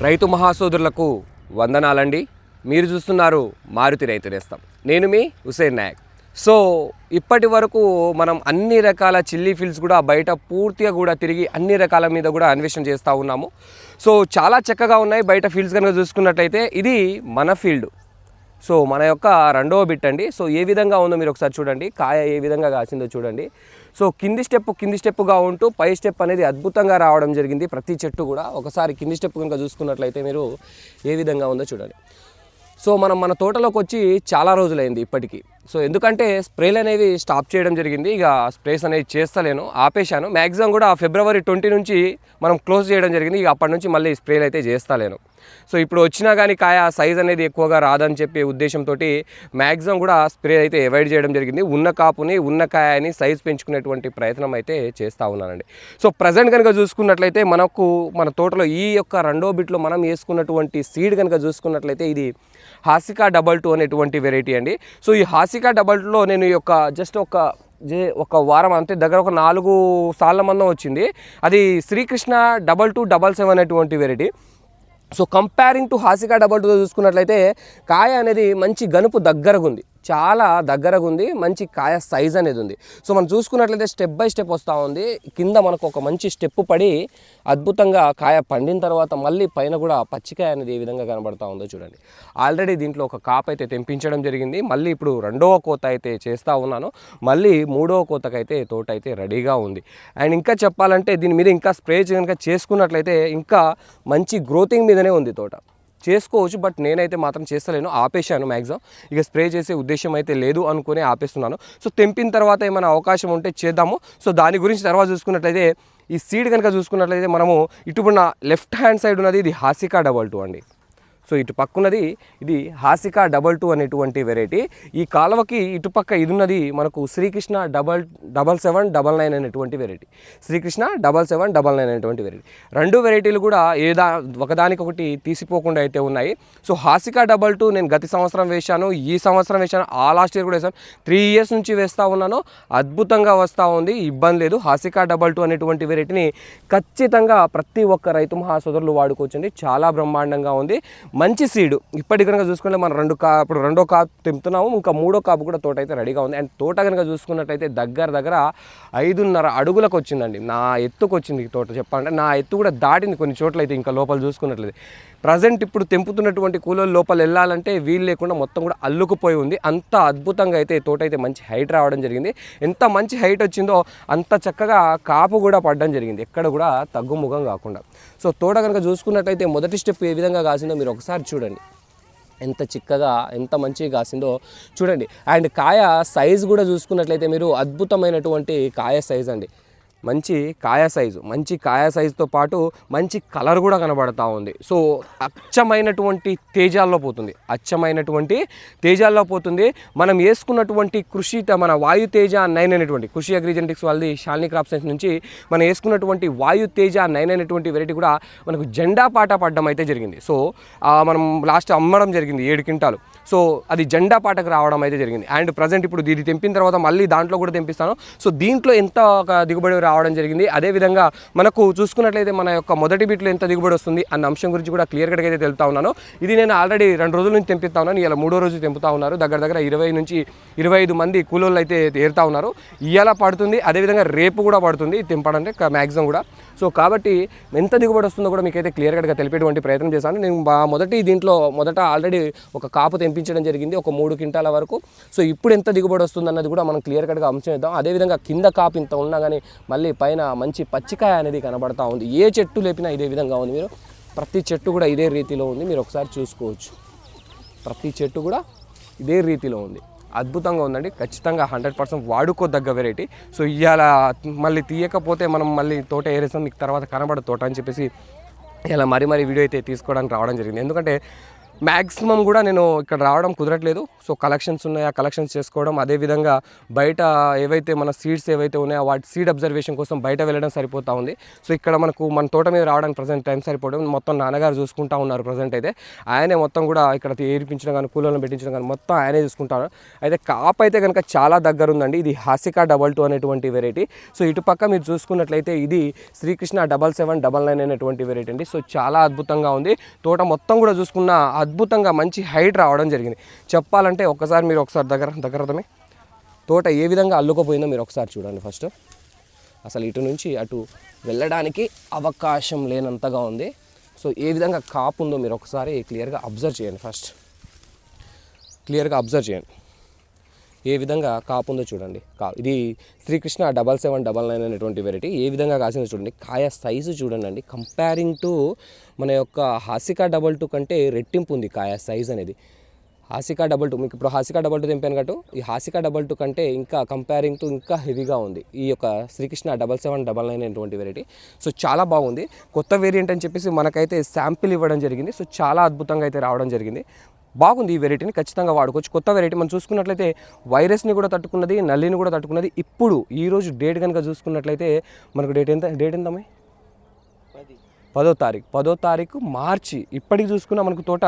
రైతు మహాసోదరులకు వందనాలండి. మీరు చూస్తున్నారు మారుతి రైతు నేస్తం. నేను మీ హుసేన్ నాయక్. సో ఇప్పటి వరకు మనం అన్ని రకాల చిల్లీ ఫీల్డ్స్ కూడా బయట పూర్తిగా కూడా తిరిగి అన్ని రకాల మీద కూడా అన్వేషణ చేస్తూ ఉన్నాము. సో చాలా చక్కగా ఉన్నాయి బయట ఫీల్డ్స్ కనుక చూసుకున్నట్లయితే. ఇది మన ఫీల్డ్. సో మన యొక్క రెండవ బిట్ అండి. సో ఏ విధంగా ఉందో మీరు ఒకసారి చూడండి. కాయ ఏ విధంగా కాసిందో చూడండి. సో కింది స్టెప్పుగా ఉంటూ పై స్టెప్ అనేది అద్భుతంగా రావడం జరిగింది. ప్రతి చెట్టు కూడా ఒకసారి కింది స్టెప్ కనుక చూసుకున్నట్లయితే మీరు ఏ విధంగా ఉందో చూడండి. సో మనం మన తోటలోకి వచ్చి చాలా రోజులైంది ఇప్పటికీ. సో ఎందుకంటే స్ప్రేలు అనేవి స్టాప్ చేయడం జరిగింది. ఇక స్ప్రేస్ అనేవి చేస్తలేను, ఆపేశాను. మ్యాక్సిమం కూడా February 20 నుంచి మనం క్లోజ్ చేయడం జరిగింది. ఇక అప్పటి నుంచి మళ్ళీ స్ప్రేలు అయితే చేస్తలేను. సో ఇప్పుడు వచ్చినా కానీ కాయ సైజ్ అనేది ఎక్కువగా రాదని చెప్పే ఉద్దేశంతో మ్యాక్సిమం కూడా స్ప్రే అయితే అవాయిడ్ చేయడం జరిగింది. ఉన్న కాపుని ఉన్న కాయని సైజ్ పెంచుకునేటువంటి ప్రయత్నం అయితే చేస్తూ ఉన్నానండి. సో ప్రజెంట్ కనుక చూసుకున్నట్లయితే మనకు మన తోటలో ఈ యొక్క రెండో బిట్లో మనం వేసుకున్నటువంటి సీడ్ కనుక చూసుకున్నట్లయితే ఇది హాసికా 22 అనేటువంటి వెరైటీ అండి. సో ఈ హాసికా 22లో నేను ఈ యొక్క జస్ట్ ఒక వారం అంతే దగ్గర ఒక 4 సార్ల మందం వచ్చింది. అది శ్రీకృష్ణ 2277 అనేటువంటి variety. So comparing to Hasika 22 చూసుకున్నట్లయితే కాయ అనేది మంచి గనుపు దగ్గరగా ఉంది, చాలా దగ్గరగా ఉంది. మంచి కాయ సైజ్ అనేది ఉంది. సో మనం చూసుకున్నట్లయితే స్టెప్ బై స్టెప్ వస్తూ ఉంది. కింద మనకు ఒక మంచి స్టెప్ పడి అద్భుతంగా కాయ పండిన తర్వాత మళ్ళీ పైన కూడా పచ్చికాయ అనేది ఏ విధంగా కనబడతా ఉందో చూడండి. ఆల్రెడీ దీంట్లో ఒక కాపు అయితే తెంపించడం జరిగింది. మళ్ళీ ఇప్పుడు రెండవ కోత అయితే చేస్తూ ఉన్నాను. మళ్ళీ మూడవ కోతకైతే తోట అయితే రెడీగా ఉంది. అండ్ ఇంకా చెప్పాలంటే దీని మీద ఇంకా స్ప్రే కనుక చేసుకున్నట్లయితే ఇంకా మంచి గ్రోతింగ్ మీదనే ఉంది తోట. చేసుకోవచ్చు, బట్ నేనైతే మాత్రం చేస్తలేను, ఆపేశాను. మ్యాక్సిమం ఇక స్ప్రే చేసే ఉద్దేశం అయితే లేదు అనుకుని ఆపేస్తున్నాను. సో తెంపిన తర్వాత ఏమైనా అవకాశం ఉంటే చేద్దాము. సో దాని గురించి తర్వాత చూసుకున్నట్లయితే ఈ సీడ్ కనుక చూసుకున్నట్లయితే మనము ఇటుపన్న లెఫ్ట్ హ్యాండ్ సైడ్ ఉన్నది ఇది హాసికా 22 అండి. సో ఇటు పక్కున్నది ఇది హాసికా 22 అనేటువంటి వెరైటీ. ఈ కాలువకి ఇటుపక్క ఇది ఉన్నది మనకు శ్రీకృష్ణ 7799 అనేటువంటి వెరైటీ. శ్రీకృష్ణ 7799 అనేటువంటి వెరైటీ. రెండు వెరైటీలు కూడా ఒకదానికొకటి తీసిపోకుండా అయితే ఉన్నాయి. సో హాసికా 22 నేను గత సంవత్సరం వేశాను, ఈ సంవత్సరం వేశాను, లాస్ట్ ఇయర్ కూడా వేశాను. 3 years నుంచి వేస్తూ ఉన్నాను. అద్భుతంగా వస్తూ ఉంది, ఇబ్బంది లేదు. హాసికా 22 అనేటువంటి వెరైటీని ఖచ్చితంగా ప్రతి ఒక్క రైతు మహాసోదరులు వాడుకోవచ్చండి. చాలా బ్రహ్మాండంగా ఉంది, మంచి సీడు. ఇప్పటి కనుక చూసుకుంటే మనం ఇప్పుడు రెండో కాపు తెంపుతున్నాము, ఇంకా మూడో కాపు కూడా తోట అయితే రెడీగా ఉంది. అండ్ తోట కనుక చూసుకున్నట్టయితే దగ్గర 5.5 అడుగులకు వచ్చిందండి. నా ఎత్తుకు వచ్చింది తోట. చెప్పాలంటే నా ఎత్తు కూడా దాటింది కొన్ని చోట్ల అయితే. ఇంకా లోపల చూసుకున్నట్లయితే ప్రజెంట్ ఇప్పుడు తెంపుతున్నటువంటి కూలోళ్ళు లోపల వెళ్ళాలంటే వీలు లేకుండా మొత్తం కూడా అల్లుకుపోయి ఉంది. అంత అద్భుతంగా అయితే తోట అయితే మంచి హైట్ రావడం జరిగింది. ఎంత మంచి హైట్ వచ్చిందో అంత చక్కగా కాపు కూడా పడడం జరిగింది, ఎక్కడ కూడా తగ్గుముఖం కాకుండా. సో తోట కనుక చూసుకున్నట్లయితే మొదటి స్టెప్ ఏ విధంగా కాసిందో మీరు ఒకసారి చూడండి. ఎంత చిక్కగా ఎంత మంచిగా కాసిందో చూడండి. అండ్ కాయ సైజు కూడా చూసుకున్నట్లయితే మీరు అద్భుతమైనటువంటి కాయ సైజ్ అండి. మంచి కాయ సైజుతో పాటు మంచి కలర్ కూడా కనబడతా ఉంది. సో అచ్చమైనటువంటి తేజాల్లో పోతుంది. మనం వేసుకున్నటువంటి మన వాయు తేజ 9 అనేటువంటి కృషి అగ్రిజెనెటిక్స్ వాళ్ళది శాలిని క్రాప్ సైన్స్ నుంచి మనం వేసుకున్నటువంటి వాయు తేజ 9 అనేటువంటి వెరైటీ కూడా మనకు జెండా పాట పడడం అయితే జరిగింది. సో మనం లాస్ట్ అమ్మడం జరిగింది 7 క్వింటాలు. సో అది జెండా పాటకు రావడం అయితే జరిగింది. అండ్ ప్రజెంట్ ఇప్పుడు దీన్ని తెంపిన తర్వాత మళ్ళీ దాంట్లో కూడా తెంపిస్తాను. సో దీంట్లో ఎంత దిగుబడి రావడం జరిగింది. అదేవిధంగా మనకు చూసుకున్నట్లయితే మన యొక్క మొదటి బిట్లో ఎంత దిగుబడి వస్తుంది అన్న అంశం గురించి కూడా క్లియర్ కట్గా అయితే తెలుపుతా ఉన్నాను. ఇది నేను ఆల్రెడీ 2 రోజుల నుంచి తెంపిస్తా ఉన్నాను. ఇలా 3వ రోజు తెంపుతా ఉన్నారు. దగ్గర 20 నుంచి 25 మంది కూలోళ్ళు అయితే ఏరుతా ఉన్నారు. ఇవాళ పడుతుంది, అదేవిధంగా రేపు కూడా పడుతుంది తెంపడంటే మ్యాక్సిమం కూడా. సో కాబట్టి ఎంత దిగుబడి వస్తుందో కూడా మీకైతే క్లియర్ కట్గా తెలిపేటువంటి ప్రయత్నం చేశాను. నేను మొదట ఆల్రెడీ ఒక కాపు తెంపించడం జరిగింది, ఒక 3 క్వింటాల వరకు. సో ఇప్పుడు ఎంత దిగుబడి వస్తుంది అన్నది కూడా మనం క్లియర్ కట్గా అంశం ఇద్దాం. అదేవిధంగా కింద కాపు ఇంత ఉన్నా కానీ మళ్ళీ పైన మంచి పచ్చికాయ అనేది కనబడతా ఉంది. ఏ చెట్టు లేపినా ఇదే విధంగా ఉంది. మీరు ప్రతి చెట్టు కూడా ఇదే రీతిలో ఉంది, మీరు ఒకసారి చూసుకోవచ్చు. ప్రతి చెట్టు కూడా ఇదే రీతిలో ఉంది, అద్భుతంగా ఉందండి. ఖచ్చితంగా 100% వాడుకోదగ్గ వెరైటీ. సో ఇవాళ మళ్ళీ తీయకపోతే మనం మళ్ళీ తోట ఏరేసాం, మీకు తర్వాత కనబడదు తోట అని చెప్పేసి ఇలా మరీ వీడియో అయితే తీసుకోవడానికి రావడం జరిగింది. ఎందుకంటే మ్యాక్సిమం కూడా నేను ఇక్కడ రావడం కుదరట్లేదు. సో కలెక్షన్స్ ఉన్నాయి, ఆ కలెక్షన్స్ చేసుకోవడం, అదేవిధంగా బయట ఏవైతే మన సీడ్స్ ఏవైతే ఉన్నాయో వాటి సీడ్ అబ్జర్వేషన్ కోసం బయట వెళ్ళడం సరిపోతూ ఉంది. సో ఇక్కడ మన తోట మీద రావడానికి ప్రజెంట్ టైం సరిపోవడం, మొత్తం నాన్నగారు చూసుకుంటూ ఉన్నారు ప్రజెంట్ అయితే. ఆయనే మొత్తం కూడా ఇక్కడ ఏర్పించడం కానీ కూలర్లను పెట్టించడం కానీ మొత్తం ఆయనే చూసుకుంటారు. అయితే కాపు అయితే కనుక చాలా దగ్గర ఉందండి. ఇది హాసికా 22 అనేటువంటి వెరైటీ. సో ఇటుపక్క మీరు చూసుకున్నట్లయితే ఇది శ్రీకృష్ణ 7799 అనేటువంటి వెరైటీ అండి. సో చాలా అద్భుతంగా ఉంది. తోట మొత్తం కూడా చూసుకున్న అద్భుతంగా మంచి హైట్ రావడం జరిగింది. చెప్పాలంటే ఒకసారి దగ్గరమే తోట ఏ విధంగా అల్లుకపోయిందో మీరు ఒకసారి చూడండి. ఫస్ట్ అసలు ఇటు నుంచి అటు వెళ్ళడానికి అవకాశం లేనంతగా ఉంది. సో ఏ విధంగా కాపు ఉందో మీరు ఒకసారి క్లియర్గా అబ్జర్వ్ చేయండి. ఫస్ట్ క్లియర్గా అబ్జర్వ్ చేయండి ఏ విధంగా కాపు ఉందో చూడండి. ఇది శ్రీకృష్ణ 7799 అనేటువంటి వెరైటీ. ఏ విధంగా కాసిందో చూడండి. కాయ సైజు చూడండి అండి. కంపేరింగ్ టు మన యొక్క హాసికా 22 కంటే రెట్టింపు ఉంది కాయ సైజ్ అనేది. హాసికా 22 మీకు ఇప్పుడు హాసికా 22 తెంపాను కాబట్టి ఈ హాసికా 22 కంటే ఇంకా కంపేరింగ్ టు ఇంకా హెవీగా ఉంది ఈ యొక్క శ్రీకృష్ణ 7799 అనేటువంటి వెరైటీ. సో చాలా బాగుంది. కొత్త వేరియంట్ అని చెప్పేసి మనకైతే శాంపిల్ ఇవ్వడం జరిగింది. సో చాలా అద్భుతంగా అయితే రావడం జరిగింది. బాగుంది. ఈ వెరైటీని ఖచ్చితంగా వాడుకోవచ్చు. కొత్త వెరైటీ మనం చూసుకున్నట్లయితే వైరస్ని కూడా తట్టుకున్నది, నల్లిని కూడా తట్టుకున్నది. ఇప్పుడు ఈరోజు డేట్ కనుక చూసుకున్నట్లయితే మనకు డేట్ ఎంతమ్మా? 10వ తారీఖు మార్చి. ఇప్పటికి చూసుకున్న మనకు తోట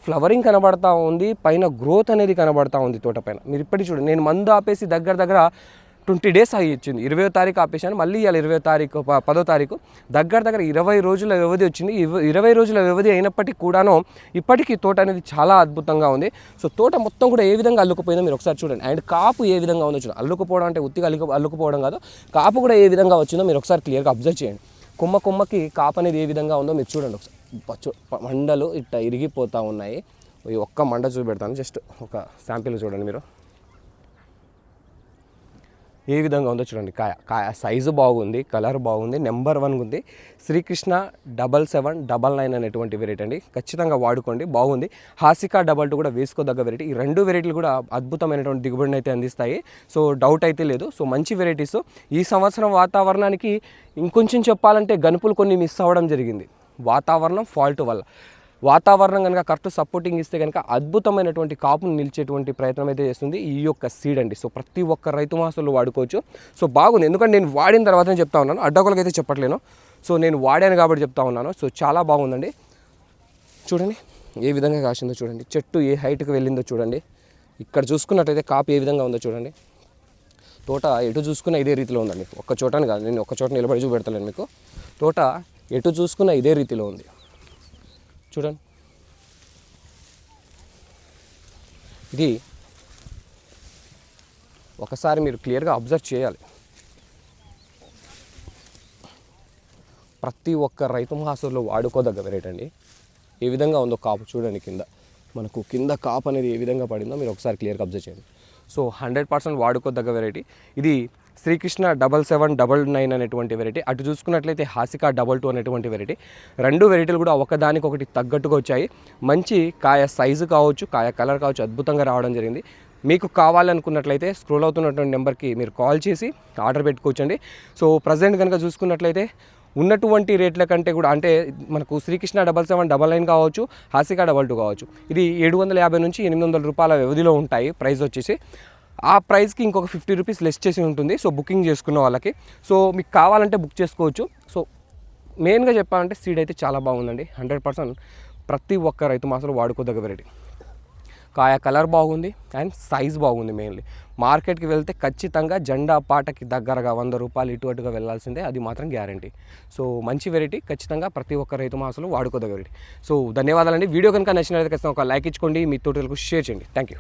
ఫ్లవరింగ్ కనబడతా ఉంది, పైన గ్రోత్ అనేది కనబడతా ఉంది తోట పైన. మీరు ఇప్పటికి చూడండి, నేను మందు ఆపేసి దగ్గర 20 days అయ్యి ఇచ్చింది. 20వ తారీఖు ఆపేసాను, మళ్ళీ ఇవాళ 10వ తారీఖు దగ్గర 20 రోజుల వ్యవధి వచ్చింది. 20 రోజుల వ్యవధి అయినప్పటికీ కూడాను ఇప్పటికీ తోట అనేది చాలా అద్భుతంగా ఉంది. సో తోట మొత్తం కూడా ఏ విధంగా అల్లుకుపోయిందో మీరు ఒకసారి చూడండి. అండ్ కాపు ఏ విధంగా ఉందో చూడండి. అల్లుకుపోవడం అంటే ఉత్తిగా అల్లుకుపోవడం కాదు, కాపు కూడా ఏ విధంగా వచ్చిందో మీరు ఒకసారి క్లియర్గా అబ్జర్వ్ చేయండి. కొమ్మకి కాపు అనేది ఏ విధంగా ఉందో మీరు చూడండి ఒకసారి. మండలు ఇట్ట ఇరిగిపోతూ ఉన్నాయి. ఒక్క మండ చూపెడతాను, జస్ట్ ఒక శాంపిల్ చూడండి మీరు ఏ విధంగా ఉందో చూడండి. కాయ సైజు బాగుంది, కలర్ బాగుంది, నెంబర్ 1 ఉంది. శ్రీకృష్ణ 7799 అనేటువంటి వెరైటీ అండి. ఖచ్చితంగా వాడుకోండి, బాగుంది. హాసికా 22 కూడా వేసుకోదగ్గ వెరైటీ. ఈ 2 వెరైటీలు కూడా అద్భుతమైనటువంటి దిగుబడిని అయితే అందిస్తాయి. సో డౌట్ అయితే లేదు. సో మంచి వెరైటీస్. ఈ సంవత్సరం వాతావరణానికి ఇంకొంచెం చెప్పాలంటే గనుపులు కొన్ని మిస్ అవ్వడం జరిగింది వాతావరణం ఫాల్ట్ వల్ల. వాతావరణం కనుక కరెక్ట్ సపోర్టింగ్ ఇస్తే కనుక అద్భుతమైనటువంటి కాపును నిలిచేటువంటి ప్రయత్నం అయితే చేస్తుంది ఈ యొక్క సీడ్ అండి. సో ప్రతి ఒక్క రైతు మహాసులు వాడుకోవచ్చు. సో బాగుంది, ఎందుకంటే నేను వాడిన తర్వాతనే చెప్తా ఉన్నాను, అడ్డగోలకి అయితే చెప్పట్లేను. సో నేను వాడాను కాబట్టి చెప్తా ఉన్నాను. సో చాలా బాగుందండి. చూడండి ఏ విధంగా కాసిందో చూడండి. చెట్టు ఏ హైట్కి వెళ్ళిందో చూడండి. ఇక్కడ చూసుకున్నట్టయితే కాపు ఏ విధంగా ఉందో చూడండి. తోట ఎటు చూసుకున్న ఇదే రీతిలో ఉందండి. ఒక్క చోటని కాదు, నేను ఒక్క చోట నిలబడి చూపెడతాను మీకు. తోట ఎటు చూసుకున్న ఇదే రీతిలో ఉంది చూడండి. ఇది ఒకసారి మీరు క్లియర్గా అబ్జర్వ్ చేయాలి. ప్రతి ఒక్క రైతు మహాసూర్లో వాడుకోదగ్గ వెరైటీ అండి. ఏ విధంగా ఉందో కాపు చూడండి. కింద కాపు అనేది ఏ విధంగా పడిందో మీరు ఒకసారి క్లియర్గా అబ్జర్వ్ చేయండి. సో 100% వాడుకోదగ్గ వెరైటీ ఇది. శ్రీకృష్ణ 7799 అనేటువంటి వెరైటీ. అటు చూసుకున్నట్లయితే హాసికా 22 అనేటువంటి వెరైటీ. 2 వెరైటీలు కూడా ఒకదానికొకటి తగ్గట్టుగా వచ్చాయి. మంచి కాయ సైజు కావచ్చు, కాయ కలర్ కావచ్చు, అద్భుతంగా రావడం జరిగింది. మీకు కావాలనుకున్నట్లయితే స్క్రోల్ అవుతున్నటువంటి నెంబర్కి మీరు కాల్ చేసి ఆర్డర్ పెట్టుకోవచ్చండి. సో ప్రజెంట్ కనుక చూసుకున్నట్లయితే ఉన్నటువంటి రేట్ల కంటే కూడా, అంటే మనకు శ్రీకృష్ణ 7799 కావచ్చు, హాసికా 22 కావచ్చు, ఇది 750 నుంచి 800 రూపాయల వ్యవధిలో ఉంటాయి ప్రైస్ వచ్చేసి. ఆ ప్రైస్కి ఇంకొక 50 రూపీస్ లెస్ చేసి ఉంటుంది. సో బుకింగ్ చేసుకున్న వాళ్ళకి. సో మీకు కావాలంటే బుక్ చేసుకోవచ్చు. సో మెయిన్గా చెప్పాలంటే సీడ్ అయితే చాలా బాగుందండి. 100% ప్రతి ఒక్క రైతు మాసంలో వాడుకోదగ్గ వెరైటీ. కాయ కలర్ బాగుంది అండ్ సైజ్ బాగుంది. మెయిన్లీ మార్కెట్కి వెళ్తే ఖచ్చితంగా జెండా పాటకి దగ్గరగా 100 రూపాయలు ఇటు అటుగా వెళ్ళాల్సిందే, అది మాత్రం గ్యారంటీ. సో మంచి వెరైటీ, ఖచ్చితంగా ప్రతి ఒక్క రైతు మాసంలో వాడుకోదగ్గ వెరైటీ. సో ధన్యవాదాలండి. వీడియో కనుక నచ్చినట్లయితే ఖచ్చితంగా ఒక లైక్ ఇచ్చుకోండి, మీ తోటలకు షేర్ చేయండి. Thank you.